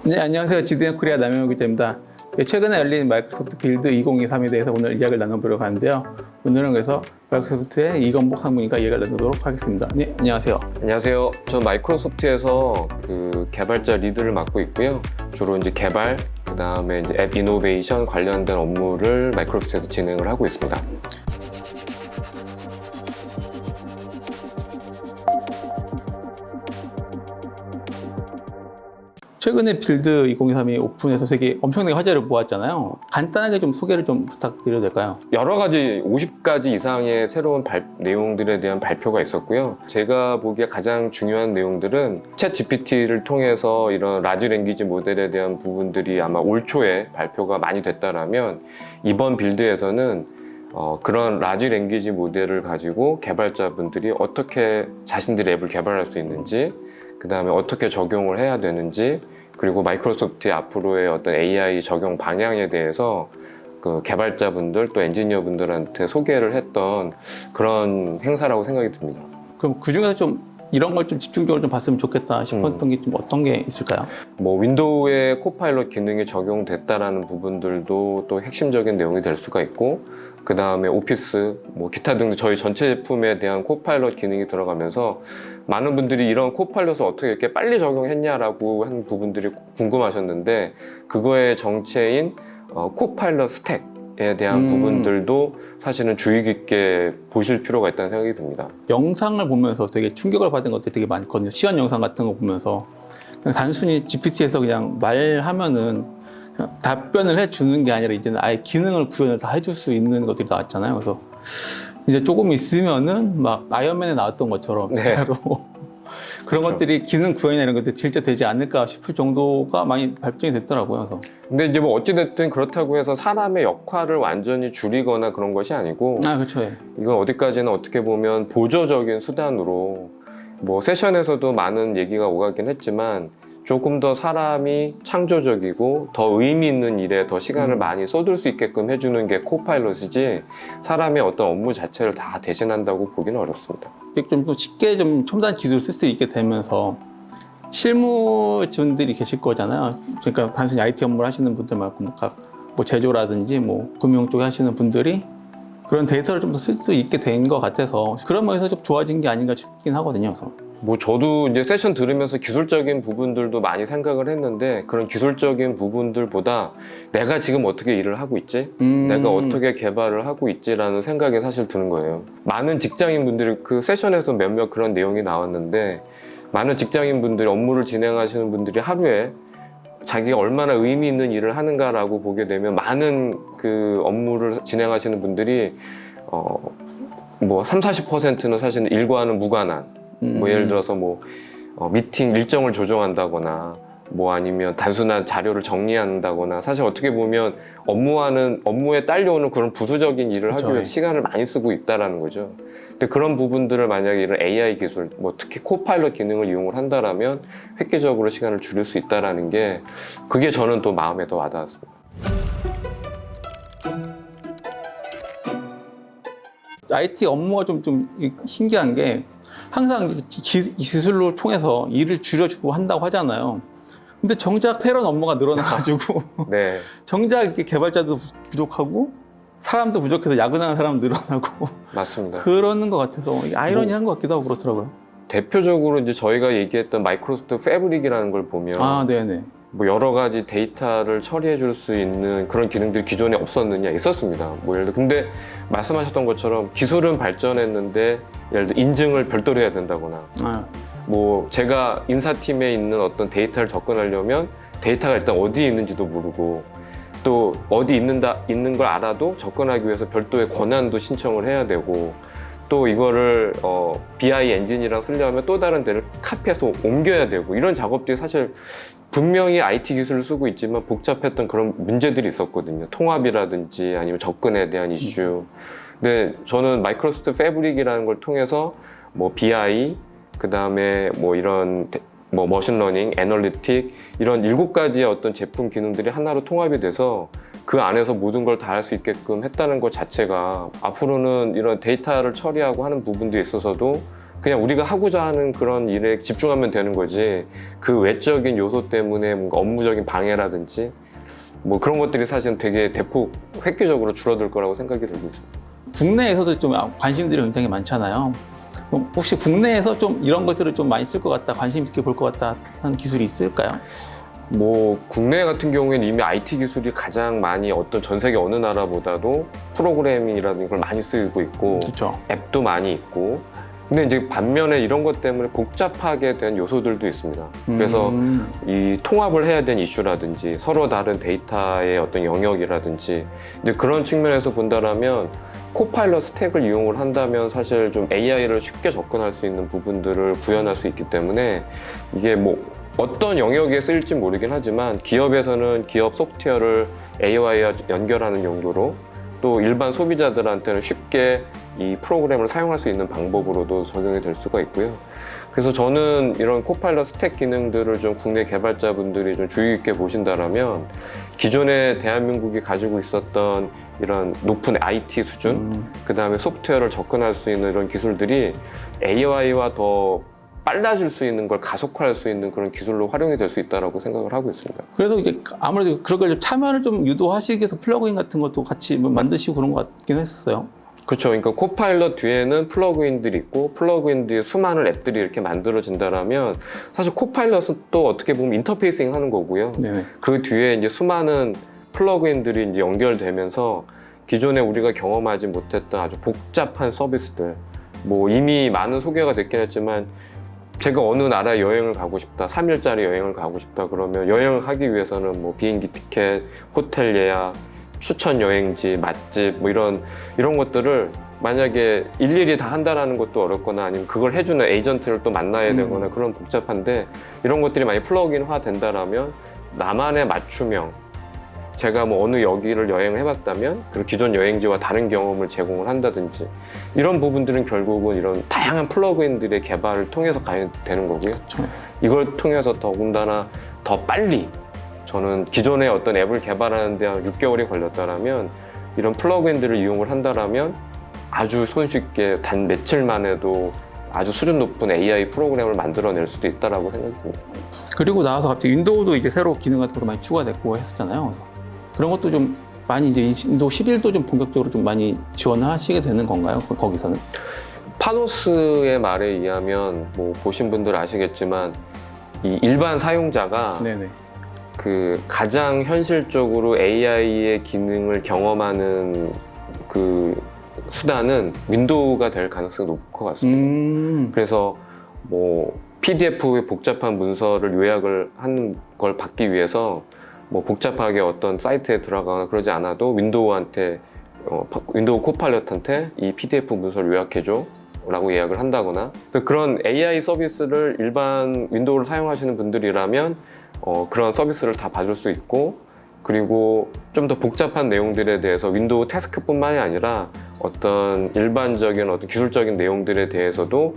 네, 안녕하세요. 지드앤 코리아 남영호 기자입니다. 최근에 열린 마이크로소프트 빌드 2023에 대해서 오늘 이야기를 나눠보려고 하는데요. 오늘은 그래서 마이크로소프트의 이건복 상무님과 이야기를 나누도록 하겠습니다. 네, 안녕하세요. 안녕하세요. 전 마이크로소프트에서 그 개발자 리드를 맡고 있고요. 주로 이제 개발, 그 다음에 이제 앱 이노베이션 관련된 업무를 마이크로소프트에서 진행을 하고 있습니다. 최근에 빌드 2023이 오픈해서 되게 엄청나게 화제를 모았잖아요. 간단하게 좀 소개를 좀 부탁드려도 될까요? 여러 가지 50가지 이상의 새로운 내용들에 대한 발표가 있었고요. 제가 보기에 가장 중요한 내용들은 챗 GPT를 통해서 이런 라지 랭귀지 모델에 대한 부분들이 아마 올 초에 발표가 많이 됐다라면 이번 빌드에서는 그런 라지 랭귀지 모델을 가지고 개발자분들이 어떻게 자신들의 앱을 개발할 수 있는지, 그 다음에 어떻게 적용을 해야 되는지, 그리고 마이크로소프트의 앞으로의 어떤 AI 적용 방향에 대해서 그 개발자분들 또 엔지니어분들한테 소개를 했던 그런 행사라고 생각이 듭니다. 그럼 그 중에서 좀 이런 걸 좀 집중적으로 좀 봤으면 좋겠다 싶었던 게 좀 어떤 게 있을까요? 뭐 윈도우에 코파일럿 기능이 적용됐다라는 부분들도 또 핵심적인 내용이 될 수가 있고, 그 다음에 오피스, 뭐 기타 등등 저희 전체 제품에 대한 코파일럿 기능이 들어가면서 많은 분들이 이런 코파일럿을 어떻게 이렇게 빨리 적용했냐라고 한 부분들이 궁금하셨는데, 그거의 정체인 코파일럿 스택에 대한 부분들도 사실은 주의 깊게 보실 필요가 있다는 생각이 듭니다. 영상을 보면서 되게 충격을 받은 것들이 되게 많거든요. 시연 영상 같은 거 보면서 그냥 단순히 GPT에서 그냥 말하면은 그냥 답변을 해주는 게 아니라 이제는 아예 기능을 구현을 다 해줄 수 있는 것들이 나왔잖아요. 그래서 이제 조금 있으면은 막 아이언맨에 나왔던 것처럼 진짜로 그런 그렇죠. 것들이 기능 구현이나 이런 것들이 진짜 되지 않을까 싶을 정도가 많이 발전이 됐더라고요. 그래서 근데 이제 뭐 어찌됐든 그렇다고 해서 사람의 역할을 완전히 줄이거나 그런 것이 아니고, 그렇죠. 예. 이건 어디까지는 어떻게 보면 보조적인 수단으로, 뭐 세션에서도 많은 얘기가 오가긴 했지만 조금 더 사람이 창조적이고 더 의미 있는 일에 더 시간을 많이 쏟을 수 있게끔 해주는 게 코파일럿이지 사람의 어떤 업무 자체를 다 대신한다고 보기는 어렵습니다. 좀 쉽게 좀 첨단 기술을 쓸 수 있게 되면서 실무진들이 계실 거잖아요. 그러니까 단순히 IT 업무를 하시는 분들 말고 뭐 제조라든지 뭐 금융 쪽에 하시는 분들이 그런 데이터를 좀 더 쓸 수 있게 된 것 같아서 그런 면에서 좀 좋아진 게 아닌가 싶긴 하거든요. 그래서. 뭐 저도 이제 세션 들으면서 기술적인 부분들도 많이 생각을 했는데, 그런 기술적인 부분들보다 내가 지금 어떻게 일을 하고 있지? 내가 어떻게 개발을 하고 있지라는 생각이 사실 드는 거예요. 많은 직장인분들이 그 세션에서 몇몇 그런 내용이 나왔는데, 많은 직장인분들이 업무를 진행하시는 분들이 하루에 자기가 얼마나 의미 있는 일을 하는가라고 보게 되면 많은 그 업무를 진행하시는 분들이 뭐 30-40%는 사실 일과는 무관한, 뭐 예를 들어서 뭐 미팅 일정을 조정한다거나 뭐 아니면 단순한 자료를 정리한다거나, 사실 어떻게 보면 업무에 딸려오는 그런 부수적인 일을 하기 위해서 시간을 많이 쓰고 있다라는 거죠. 근데 그런 부분들을 만약에 이런 AI 기술, 뭐 특히 코파일럿 기능을 이용을 한다라면 획기적으로 시간을 줄일 수 있다라는 게, 그게 저는 또 마음에 더 와닿았습니다. IT 업무가 좀 신기한 게 항상 기술로 통해서 일을 줄여주고 한다고 하잖아요. 근데 정작 새로운 업무가 늘어나가지고 네. 정작 이렇게 개발자도 부족하고 사람도 부족해서 야근하는 사람 늘어나고 맞습니다. 그러는 것 같아서 아이러니한 것 같기도 하고 그렇더라고요. 대표적으로 이제 저희가 얘기했던 마이크로소프트 패브릭이라는 걸 보면 네네. 뭐 여러 가지 데이터를 처리해 줄 수 있는 그런 기능들이 기존에 없었느냐? 있었습니다. 뭐 예를 들어, 근데 말씀하셨던 것처럼 기술은 발전했는데 예를 들어 인증을 별도로 해야 된다거나, 뭐 제가 인사팀에 있는 어떤 데이터를 접근하려면 데이터가 일단 어디에 있는지도 모르고, 또 어디 있는 걸 알아도 접근하기 위해서 별도의 권한도 신청을 해야 되고, 또 이거를 BI 엔진이랑 쓰려면 또 다른 데를 카피해서 옮겨야 되고, 이런 작업들이 사실 분명히 IT 기술을 쓰고 있지만 복잡했던 그런 문제들이 있었거든요. 통합이라든지 아니면 접근에 대한 이슈. 근데 저는 마이크로소프트 패브릭이라는 걸 통해서 뭐 BI, 그 다음에 뭐 이런 뭐 머신러닝, 애널리틱, 이런 7가지의 어떤 제품 기능들이 하나로 통합이 돼서 그 안에서 모든 걸 다 할 수 있게끔 했다는 것 자체가 앞으로는 이런 데이터를 처리하고 하는 부분들에 있어서도 그냥 우리가 하고자 하는 그런 일에 집중하면 되는 거지 그 외적인 요소 때문에 뭔가 업무적인 방해라든지 뭐 그런 것들이 사실은 되게 대폭 획기적으로 줄어들 거라고 생각이 들고 있습니다. 국내에서도 좀 관심들이 굉장히 많잖아요. 혹시 국내에서 좀 이런 것들을 좀 많이 쓸 것 같다, 관심 있게 볼 것 같다 하는 기술이 있을까요? 뭐 국내 같은 경우에는 이미 IT 기술이 가장 많이 어떤 전 세계 어느 나라보다도 프로그래밍이라는 걸 많이 쓰고 있고 그렇죠. 앱도 많이 있고 근데 이제 반면에 이런 것 때문에 복잡하게 된 요소들도 있습니다. 그래서 이 통합을 해야 되는 이슈라든지 서로 다른 데이터의 어떤 영역이라든지 이제 그런 측면에서 본다라면 코파일럿 스택을 이용을 한다면 사실 좀 AI를 쉽게 접근할 수 있는 부분들을 구현할 수 있기 때문에 이게 뭐 어떤 영역에 쓰일지 모르긴 하지만 기업에서는 기업 소프트웨어를 AI와 연결하는 용도로 또 일반 소비자들한테는 쉽게 이 프로그램을 사용할 수 있는 방법으로도 적용이 될 수가 있고요. 그래서 저는 이런 코파일럿 스택 기능들을 좀 국내 개발자분들이 좀 주의 깊게 보신다라면 기존에 대한민국이 가지고 있었던 이런 높은 IT 수준, 그 다음에 소프트웨어를 접근할 수 있는 이런 기술들이 AI와 더 빨라질 수 있는 걸 가속화할 수 있는 그런 기술로 활용이 될 수 있다고 생각을 하고 있습니다. 그래서 이제 아무래도 그런 걸 참여를 좀 유도하시기 위해서 플러그인 같은 것도 같이 만드시고 그런 것 같긴 했었어요. 그렇죠. 그러니까 코파일럿 뒤에는 플러그인들이 있고 플러그인 뒤에 수많은 앱들이 이렇게 만들어진다라면 사실 코파일럿은 또 어떻게 보면 인터페이싱 하는 거고요. 네네. 그 뒤에 이제 수많은 플러그인들이 이제 연결되면서 기존에 우리가 경험하지 못했던 아주 복잡한 서비스들 뭐 이미 많은 소개가 됐긴 했지만 제가 어느 나라에 여행을 가고 싶다, 3일짜리 여행을 가고 싶다 그러면 여행을 하기 위해서는 뭐 비행기 티켓, 호텔 예약, 추천 여행지, 맛집 뭐 이런 것들을 만약에 일일이 다 한다라는 것도 어렵거나 아니면 그걸 해주는 에이전트를 또 만나야 되거나 그런 복잡한데 이런 것들이 많이 플러그인화 된다라면 나만의 맞춤형 제가 뭐 어느 여기를 여행을 해봤다면 그 기존 여행지와 다른 경험을 제공을 한다든지 이런 부분들은 결국은 이런 다양한 플러그인들의 개발을 통해서 가야 되는 거고요. 그렇죠. 이걸 통해서 더군다나 더 빨리 저는 기존의 어떤 앱을 개발하는 데 한 6개월이 걸렸다라면 이런 플러그인들을 이용을 한다라면 아주 손쉽게 단 며칠 만에도 아주 수준 높은 AI 프로그램을 만들어낼 수도 있다라고 생각이 듭니다. 그리고 나와서 갑자기 윈도우도 이제 새로 기능 같은 것도 많이 추가됐고 했었잖아요. 그래서 그런 것도 좀 많이 이제 윈도우 11도 좀 본격적으로 좀 많이 지원을 하시게 되는 건가요? 거기서는? 파노스의 말에 의하면 뭐 보신 분들 아시겠지만 이 일반 사용자가 네네. 그 가장 현실적으로 AI의 기능을 경험하는 그 수단은 윈도우가 될 가능성이 높을 것 같습니다. 그래서 뭐 PDF의 복잡한 문서를 요약을 하는 걸 받기 위해서 뭐 복잡하게 어떤 사이트에 들어가거나 그러지 않아도 윈도우 코파일럿한테 이 PDF 문서를 요약해줘 라고 예약을 한다거나 그런 AI 서비스를 일반 윈도우를 사용하시는 분들이라면 그런 서비스를 다 받을 수 있고 그리고 좀 더 복잡한 내용들에 대해서 윈도우 태스크뿐만이 아니라 어떤 일반적인 어떤 기술적인 내용들에 대해서도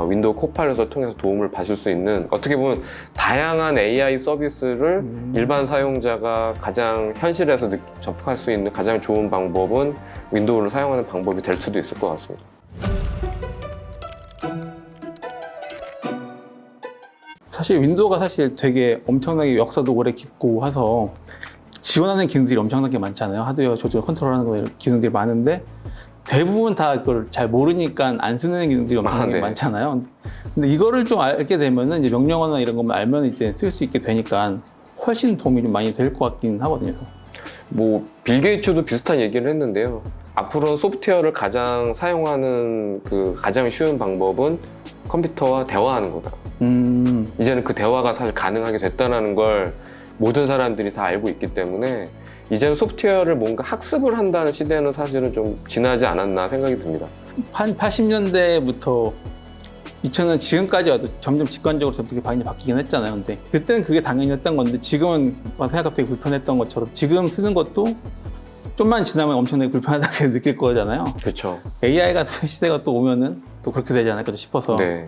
윈도우 코파일럿을 통해서 도움을 받을 수 있는 어떻게 보면 다양한 AI 서비스를 일반 사용자가 가장 현실에서 접할 수 있는 가장 좋은 방법은 윈도우를 사용하는 방법이 될 수도 있을 것 같습니다. 사실 윈도우가 사실 되게 엄청나게 역사도 오래 깊고 해서 지원하는 기능들이 엄청나게 많잖아요. 하드웨어 조절 컨트롤하는 기능들이 많은데 대부분 다 그걸 잘 모르니까 안 쓰는 기능들이 엄청나게 네. 많잖아요. 근데 이거를 좀 알게 되면은 이제 명령어나 이런 것만 알면 이제 쓸 수 있게 되니까 훨씬 도움이 좀 많이 될 것 같긴 하거든요. 뭐 빌 게이츠도 비슷한 얘기를 했는데요. 앞으로는 소프트웨어를 가장 사용하는 그 가장 쉬운 방법은 컴퓨터와 대화하는 거다. 이제는 그 대화가 사실 가능하게 됐다는 걸 모든 사람들이 다 알고 있기 때문에 이제는 소프트웨어를 뭔가 학습을 한다는 시대는 사실은 좀 지나지 않았나 생각이 듭니다. 한 80년대부터 2000년 지금까지 와도 점점 직관적으로 되게 많이 바뀌긴 했잖아요. 근데 그때는 그게 당연히 했던 건데 지금은 생각보다 되게 불편했던 것처럼 지금 쓰는 것도 좀만 지나면 엄청나게 불편하다고 느낄 거잖아요. 그렇죠. AI 같은 시대가 또 오면은 또 그렇게 되지 않을까 싶어서. 네.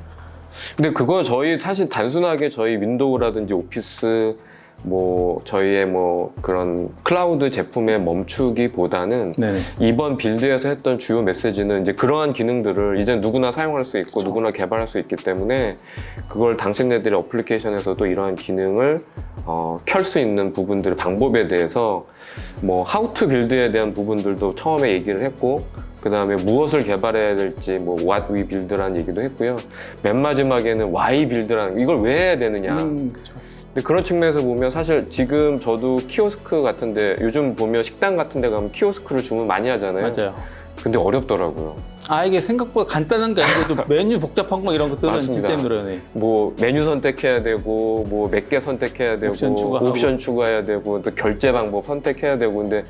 근데 그거 저희 사실 단순하게 저희 윈도우라든지 오피스 뭐 저희의 뭐 그런 클라우드 제품에 멈추기보다는 네네. 이번 빌드에서 했던 주요 메시지는 이제 그러한 기능들을 이제 누구나 사용할 수 있고 누구나 개발할 수 있기 때문에 그걸 당신네들의 어플리케이션에서도 이러한 기능을 켤 수 있는 부분들 방법에 대해서 뭐 how to build에 대한 부분들도 처음에 얘기를 했고 그 다음에 무엇을 개발해야 될지 뭐 what we build라는 얘기도 했고요. 맨 마지막에는 why build라는 이걸 왜 해야 되느냐. 그렇죠. 근데 그런 측면에서 보면 사실 지금 저도 키오스크 같은데 요즘 보면 식당 같은 데 가면 키오스크로 주문 많이 하잖아요. 맞아요. 근데 어렵더라고요. 이게 생각보다 간단한 게 아니고 또 메뉴 복잡한 거 이런 것들은 맞습니다. 진짜 힘들어요. 네. 뭐 메뉴 선택해야 되고 뭐 몇 개 선택해야 되고 옵션 추가해야 되고 또 결제 방법 선택해야 되고 근데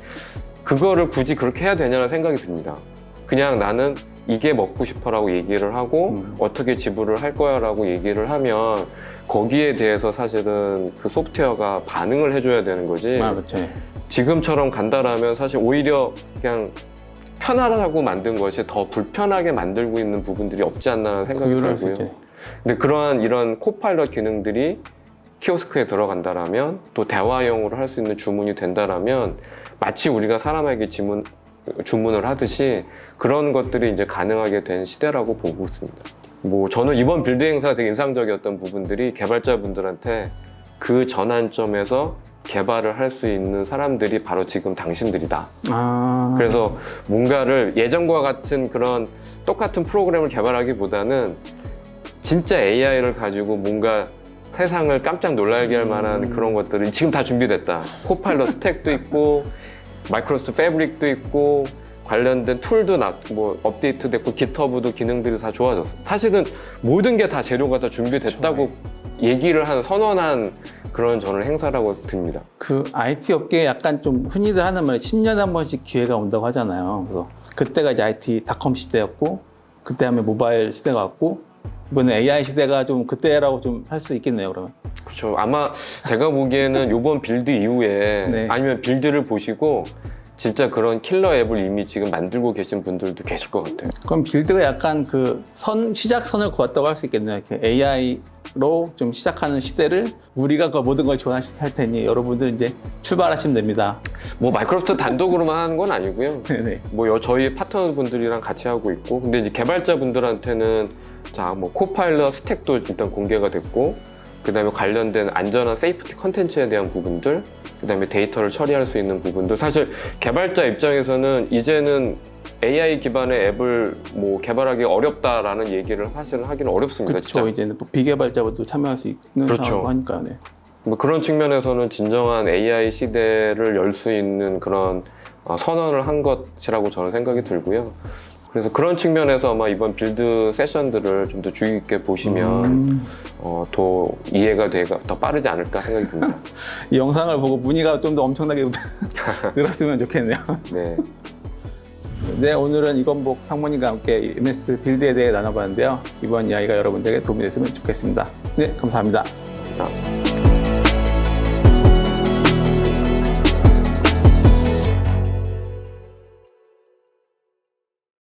그거를 굳이 그렇게 해야 되냐는 생각이 듭니다. 그냥 나는 이게 먹고 싶어라고 얘기를 하고 어떻게 지불을 할 거야라고 얘기를 하면 거기에 대해서 사실은 그 소프트웨어가 반응을 해줘야 되는 거지. 그렇죠. 지금처럼 간다라면 사실 오히려 그냥 편하다고 만든 것이 더 불편하게 만들고 있는 부분들이 없지 않나 생각이 들고요. 근데 그러한 이런 코파일럿 기능들이 키오스크에 들어간다라면 또 대화형으로 할 수 있는 주문이 된다라면 마치 우리가 사람에게 주문을 하듯이 그런 것들이 이제 가능하게 된 시대라고 보고 있습니다. 뭐 저는 이번 빌드 행사 되게 인상적이었던 부분들이 개발자분들한테 그 전환점에서 개발을 할 수 있는 사람들이 바로 지금 당신들이다. 그래서 뭔가를 예전과 같은 그런 똑같은 프로그램을 개발하기보다는 진짜 AI를 가지고 뭔가 세상을 깜짝 놀라게 할 만한 그런 것들이 지금 다 준비됐다. 코파일럿 스택도 있고 마이크로소프트 패브릭도 있고 관련된 툴도 뭐 업데이트 됐고 깃허브도 기능들이 다 좋아졌어. 사실은 모든 게 다 재료가 다 준비됐다고 얘기를 하는 선언한 그런 저는 행사라고 듭니다. 그 IT 업계에 약간 좀 흔히들 하는 말이 10년에 한 번씩 기회가 온다고 하잖아요. 그래서 그때가 이제 IT 닷컴 시대였고 그때 하면 모바일 시대가 왔고 이번에 AI 시대가 좀 그때라고 좀 할 수 있겠네요. 그러면. 그렇죠. 아마 제가 보기에는 이번 빌드 이후에 네. 아니면 빌드를 보시고 진짜 그런 킬러 앱을 이미 지금 만들고 계신 분들도 계실 것 같아요. 그럼 빌드가 약간 그 시작선을 그었다고 할 수 있겠네요. 이렇게 AI로 좀 시작하는 시대를 우리가 그 모든 걸 지원할 테니 여러분들 이제 출발하시면 됩니다. 뭐 마이크로소프트 단독으로만 하는 건 아니고요. 네네. 뭐 저희 파트너분들이랑 같이 하고 있고, 근데 이제 개발자분들한테는 자, 뭐 코파일럿 스택도 일단 공개가 됐고, 그 다음에 관련된 안전한 세이프티 컨텐츠에 대한 부분들, 그 다음에 데이터를 처리할 수 있는 부분들. 사실 개발자 입장에서는 이제는 AI 기반의 앱을 뭐 개발하기 어렵다라는 얘기를 사실은 하기는 어렵습니다. 그렇죠. 진짜. 이제는 비개발자분도 참여할 수 있는 그렇죠. 상황이고 하니까요. 네. 뭐 그런 측면에서는 진정한 AI 시대를 열 수 있는 그런 선언을 한 것이라고 저는 생각이 들고요. 그래서 그런 측면에서 아마 이번 빌드 세션들을 좀 더 주의 깊게 보시면 더 이해가 더 빠르지 않을까 생각이 듭니다. 이 영상을 보고 문의가 좀 더 엄청나게 늘었으면 좋겠네요. 네. 네, 오늘은 이건복 상무님과 함께 MS 빌드에 대해 나눠봤는데요. 이번 이야기가 여러분들에게 도움이 됐으면 좋겠습니다. 네, 감사합니다. 자.